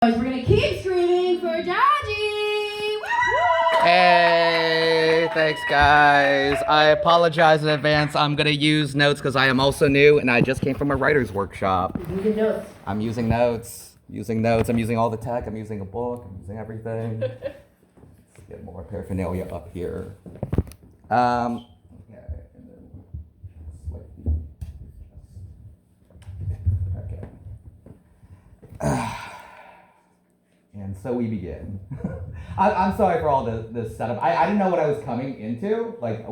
We're gonna keep screaming for Jaji! Woo! Hey, thanks guys. I apologize in advance. I'm gonna use notes because I am also new and I just came from a writer's workshop. Using notes. I'm using notes. I'm using all the tech. I'm using a book. I'm using everything. Let's get more paraphernalia up here. Okay, and then okay. And so we begin. I'm sorry for all this setup. I didn't know what I was coming into. Like,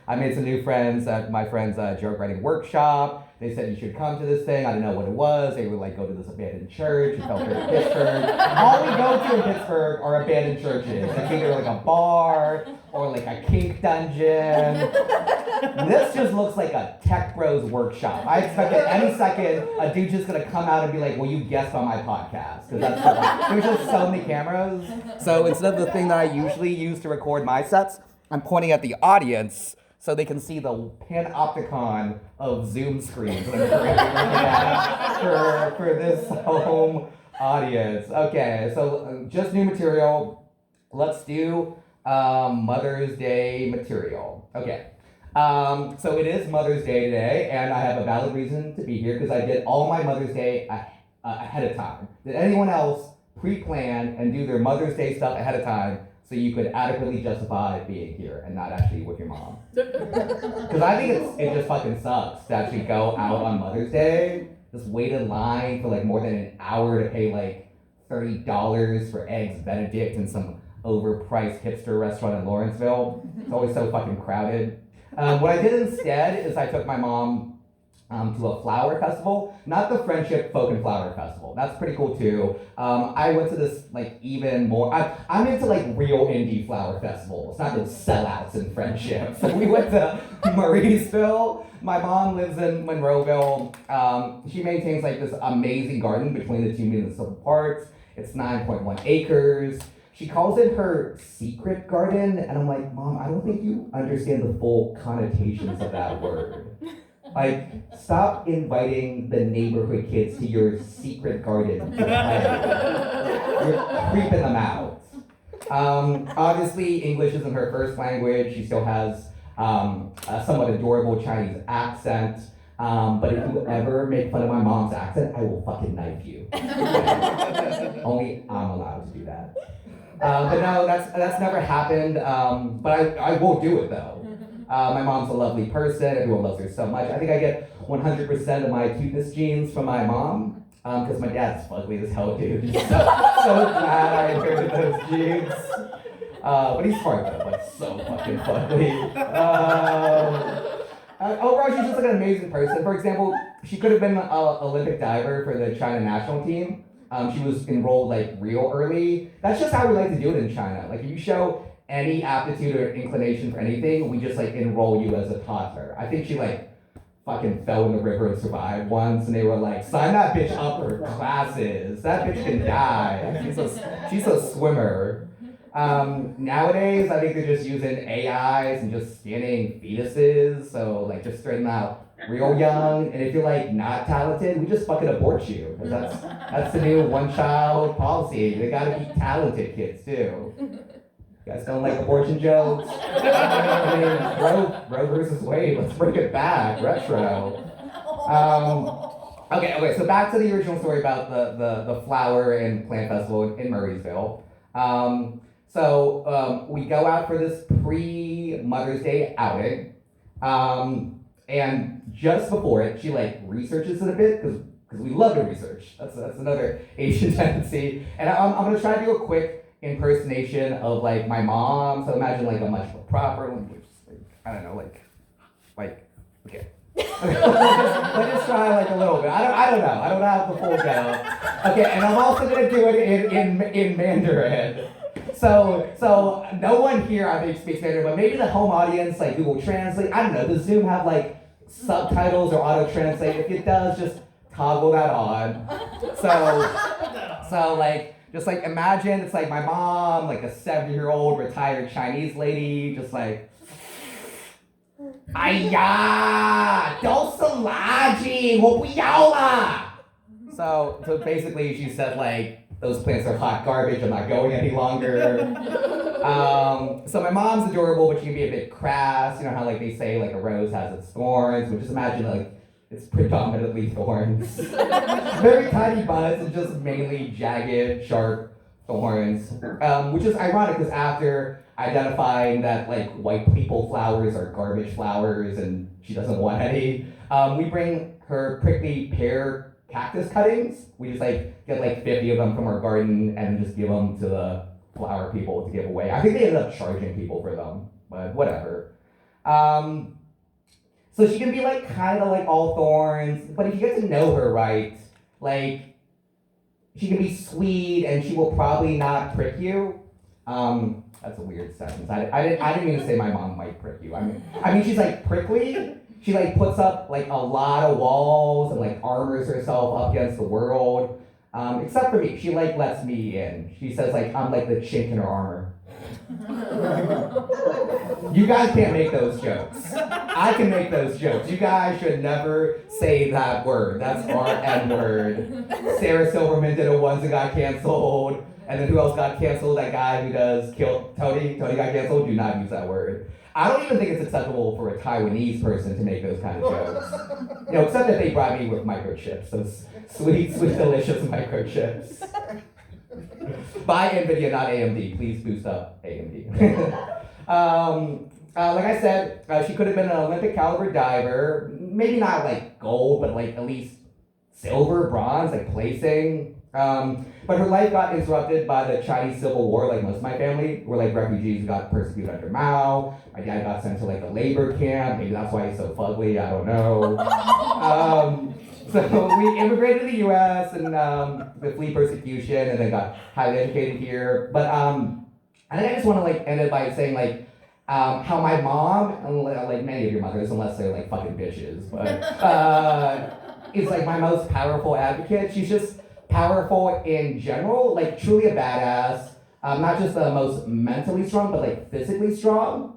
I made some new friends at my friend's joke writing workshop. They said you should come to this thing. I didn't know what it was. They would like go to this abandoned church in Pittsburgh. All we go to in Pittsburgh are abandoned churches. It's either like a bar or like a kink dungeon. This just looks like a tech bros workshop. I expected any second a dude's just gonna come out and be like, "Will you guest on my podcast?" Because there's just so many cameras. So instead of the thing that I usually use to record my sets, I'm pointing at the audience so they can see the panopticon of Zoom screens that I'm currently looking at for this home audience. Okay, so just new material. Let's do Mother's Day material. Okay. So it is Mother's Day today, and I have a valid reason to be here because I did all my Mother's Day ahead of time. Did anyone else pre-plan and do their Mother's Day stuff ahead of time so you could adequately justify being here and not actually with your mom? Because I think it just fucking sucks to actually go out on Mother's Day, just wait in line for like more than an hour to pay like $30 for eggs Benedict in some overpriced hipster restaurant in Lawrenceville. It's always so fucking crowded. What I did instead is I took my mom to a flower festival, not the Friendship Folk and Flower Festival. That's pretty cool too. I went to this like even more. I'm into like real indie flower festivals, not those sellouts in Friendship. So we went to Murraysville. My mom lives in Monroeville. She maintains like this amazing garden between the two municipal parks. It's 9.1 acres. She calls it her secret garden, and I'm like, Mom, I don't think you understand the full connotations of that word. Like, stop inviting the neighborhood kids to your secret garden. You're creeping them out. Obviously, English isn't her first language. She still has a somewhat adorable Chinese accent. But if you ever make fun of my mom's accent, I will fucking knife you. Only I'm allowed to do that. But no, that's never happened. But I will do it though. My mom's a lovely person. Everyone loves her so much. I think I get 100% of my cuteness genes from my mom. Because my dad's fugly as hell, dude. So glad I inherited those genes. But he's smart though, but so fucking fugly. Overall, she's just like an amazing person. For example, she could have been an Olympic diver for the China national team. She was enrolled like real early. That's just how we like to do it in China. Like if you show any aptitude or inclination for anything, we just like enroll you as a toddler. I think she like fucking fell in the river and survived once, and they were like, sign that bitch up for classes. That bitch can die. She's a swimmer. Nowadays, I think they're just using AIs and just scanning fetuses. So like just straighten out real young, and if you're like not talented, we just fucking abort you. Because that's the new one-child policy. They gotta be talented kids too. You guys don't like abortion jokes? I mean, Roe versus Wade. Let's bring it back, retro. Okay. So back to the original story about the flower and plant festival in Murraysville. So we go out for this pre-Mother's Day outing. And just before it, she like researches it a bit because we love to research. That's another Asian tendency. And I'm gonna try to do a quick impersonation of like my mom. So imagine like a much more proper, like, I don't know, like okay. Let's just try like a little bit. I don't know. I don't have the full go. Okay, and I'm also gonna do it in Mandarin. So no one here I think speaks Mandarin, but maybe the home audience, like Google Translate. I don't know. Does Zoom have like subtitles or auto translate? If it does, just toggle that on. So like just like imagine it's like my mom, like a 70-year-old retired Chinese lady, just like, 哎呀，都是垃圾，我不要啦。So basically she said like, those plants are hot garbage. I'm not going any longer. So my mom's adorable, but she can be a bit crass. You know how like they say like a rose has its thorns, but just imagine like it's predominantly thorns. Very tiny buds and just mainly jagged, sharp thorns. Which is ironic because after identifying that like white people flowers are garbage flowers and she doesn't want any, we bring her prickly pear cactus cuttings. We just like get like 50 of them from our garden and just give them to the flower people to give away. I think they ended up charging people for them, but whatever. So she can be like kind of like all thorns, but if you get to know her right, like she can be sweet and she will probably not prick you. That's a weird sentence. I didn't mean to say my mom might prick you. I mean she's like prickly. She like puts up like a lot of walls and like armors herself up against the world. Except for me, she like lets me in. She says like I'm like the chink in her armor. You guys can't make those jokes. I can make those jokes. You guys should never say that word. That's our N word. Sarah Silverman did it once and got canceled. And then who else got canceled? That guy who does kill Tony. Tony got canceled. Do not use that word. I don't even think it's acceptable for a Taiwanese person to make those kind of jokes. You know, except that they brought me with microchips. Those sweet, sweet, delicious microchips. Buy NVIDIA, not AMD. Please boost up AMD. Like I said, she could have been an Olympic caliber diver. Maybe not like gold, but like at least silver, bronze, like placing. But her life got interrupted by the Chinese Civil War, like most of my family. Were like refugees who got persecuted under Mao. My dad got sent to like a labor camp. Maybe that's why he's so fugly, I don't know. So we immigrated to the US and to flee persecution and then got highly educated here. But I think I just want to like end it by saying like how my mom, and like many of your mothers, unless they're like fucking bitches, but is like my most powerful advocate. She's just powerful in general, like truly a badass. Not just the most mentally strong, but like physically strong.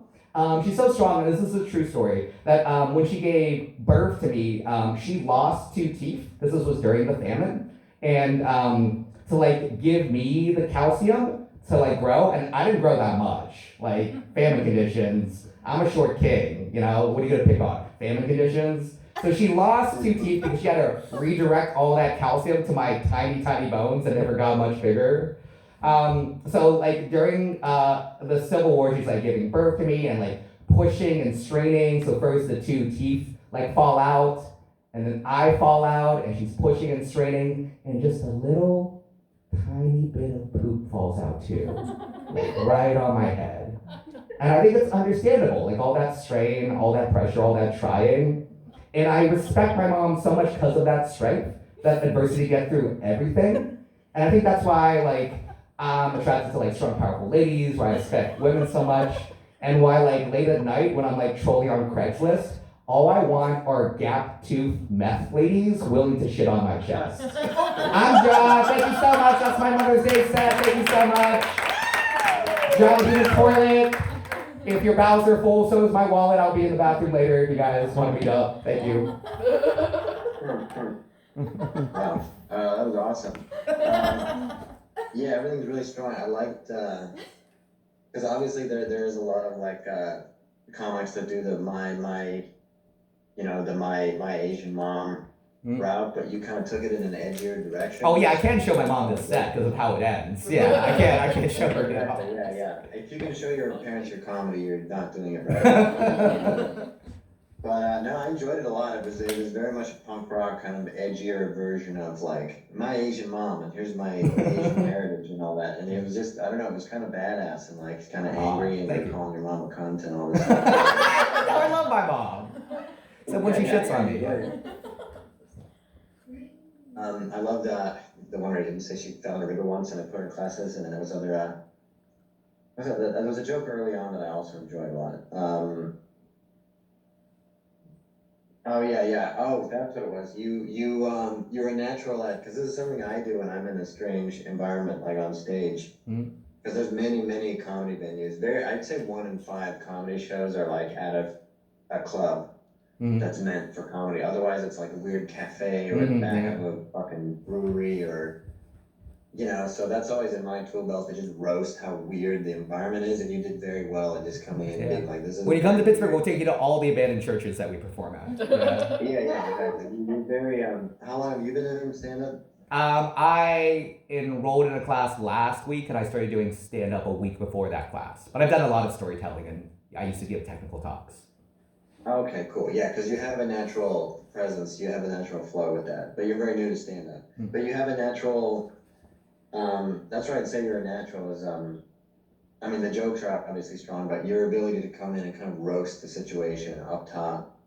She's so strong, and this is a true story, that when she gave birth to me, she lost 2 teeth. This was during the famine. And to like give me the calcium to like grow, and I didn't grow that much. Like famine conditions, I'm a short king, you know, what are you gonna pick on? Famine conditions? So she lost 2 teeth because she had to redirect all that calcium to my tiny, tiny bones that never got much bigger. So like during the Civil War, she's like giving birth to me and like pushing and straining. So first the 2 teeth like fall out, and then I fall out, and she's pushing and straining, and just a little tiny bit of poop falls out too, like right on my head. And I think it's understandable, like all that strain, all that pressure, all that trying. And I respect my mom so much because of that strength, that adversity to get through everything. And I think that's why like I'm attracted to like strong, powerful ladies, why I respect women so much, and why like late at night when I'm like trolling on Craigslist, all I want are gap-tooth meth ladies willing to shit on my chest. I'm John, thank you so much, that's my Mother's Day set, thank you so much. John, do the toilet. If your bowels are full, so is my wallet. I'll be in the bathroom later if you guys want to meet up. Thank you. Wow, that was awesome. Yeah, everything's really strong. I liked, because obviously there is a lot of like comics that do the my Asian mom route, but you kind of took it in an edgier direction. Oh yeah, I can show my mom this set because of how it ends. Yeah, I can't show her now. Yeah. If you can show your parents your comedy, you're not doing it right. But no, I enjoyed it a lot. It was very much a punk rock kind of edgier version of like my Asian mom and here's my Asian heritage and all that. And it was just, I don't know, it was kind of badass and like kind of angry and like calling your mom a cunt and all this stuff. I love my mom. Except when she shits on me. I loved the one where I didn't say she fell in a river once and I put her in classes, and then there was other there was a joke early on that I also enjoyed a lot. Oh yeah. Oh, that's what it was. You're a natural at, because this is something I do when I'm in a strange environment, like on stage. Because there's many comedy venues. I'd say 1 in 5 comedy shows are like at a club that's meant for comedy. Otherwise, it's like a weird cafe or the back of a fucking brewery or you know, so that's always in my tool belt to just roast how weird the environment is, and you did very well at just coming in and being like, this is. When you come to Pittsburgh, we'll take you to all the abandoned churches that we perform at. Yeah. Yeah, exactly. You're very, how long have you been doing stand-up? I enrolled in a class last week, and I started doing stand-up a week before that class. But I've done a lot of storytelling, and I used to give technical talks. Okay, cool. Yeah, because you have a natural presence, you have a natural flow with that, but you're very new to stand-up. But you have a natural, that's where I'd say you're a natural is, I mean, the jokes are obviously strong, but your ability to come in and kind of roast the situation up top,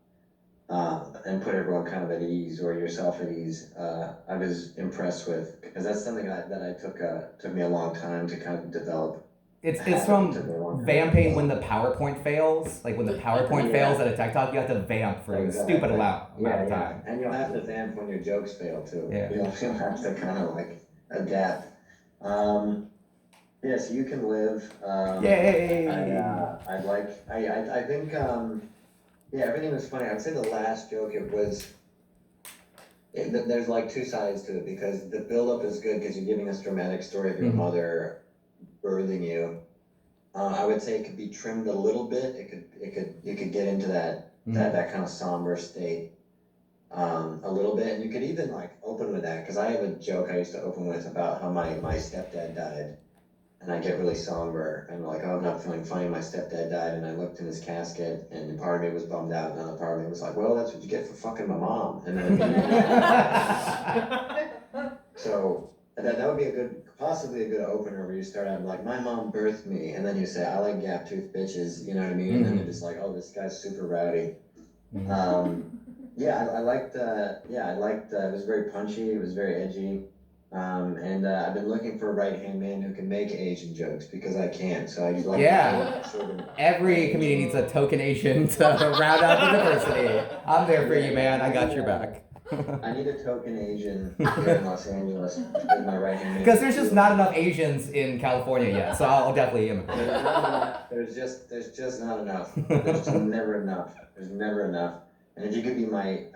and put everyone kind of at ease or yourself at ease, I was impressed with, because that's something that I took me a long time to kind of develop. It's from vamping when the PowerPoint fails. Like when the PowerPoint fails at a tech talk, you have to vamp for a stupid amount of time. And you'll have to vamp when your jokes fail too. Yeah. You'll have to kind of like adapt. Yeah, so you can live. Yay! I think, yeah, everything was funny. I'd say the last joke, there's like two sides to it, because the build-up is good because you're giving this dramatic story of your mother birthing you. I would say it could be trimmed a little bit. You could get into that kind of somber state a little bit, and you could even like open with that, because I have a joke I used to open with about how my stepdad died, and I get really somber and like, oh, I'm not feeling funny, my stepdad died, and I looked in his casket, and part of me was bummed out, and another part of me was like, well, that's what you get for fucking my mom, and then so that would be possibly a good opener where you start out like, my mom birthed me, and then you say, I like gap tooth bitches, you know what I mean? And then you're just like, oh, this guy's super rowdy. Yeah, I liked, it was very punchy, it was very edgy. And I've been looking for a right-hand man who can make Asian jokes, because I can't, so I just like Every comedian needs a token Asian to round out the diversity. I'm there for you, man. I got your back. I need a token Asian here in Los Angeles with my right-hand man. Because there's just not enough Asians in California yet, so I'll definitely immigrate. There's just not enough. There's just never enough. There's never enough. And if you could be my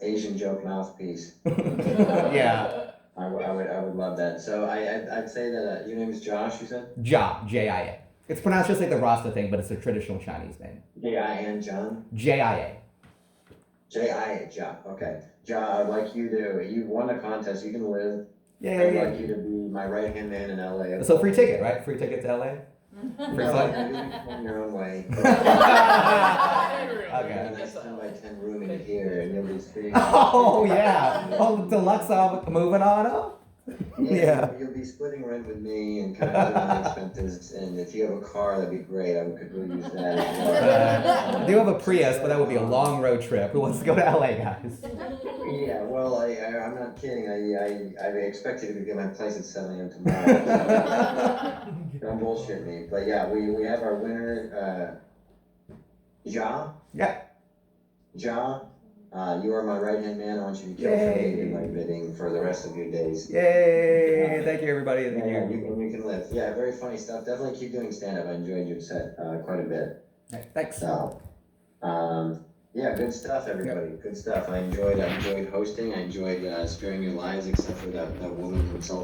Asian joke mouthpiece, Yeah. I would love that. So I'd say that your name is Josh, you said? J-I-A. It's pronounced just like the Rasta thing, but it's a traditional Chinese name. J-I-N, John? J-I-A. J-I-A, Ja. Okay. Ja, I'd like you won a contest, you can live. Yeah. I'd like you to be my right-hand man in LA. So free ticket, right? Free ticket to LA? Free flight? In your own way. Okay. Next 10 by 10 room in here, and you'll be speaking. Oh, yeah. Oh, deluxe moving on up? Yeah. You'll be splitting rent with me and kind of doing the expenses, and if you have a car, that'd be great. I could really use that as well. I do have a Prius, but that would be a long road trip. Who wants to go to LA, guys? Yeah, well, I'm not kidding. I expect you to get my place at 7 a.m. tomorrow. Don't bullshit me. But yeah, we have our winner, Ja? Yeah. Ja, you are my right-hand man. I want you to kill for me and my bidding for the rest of your days. Yay! Thank you, everybody. Yeah, you can live. Yeah, very funny stuff. Definitely keep doing stand-up. I enjoyed your set quite a bit. Right, thanks. So, yeah, good stuff, everybody. Good stuff. I enjoyed hosting. I enjoyed sparing your lives, except for that woman who insulted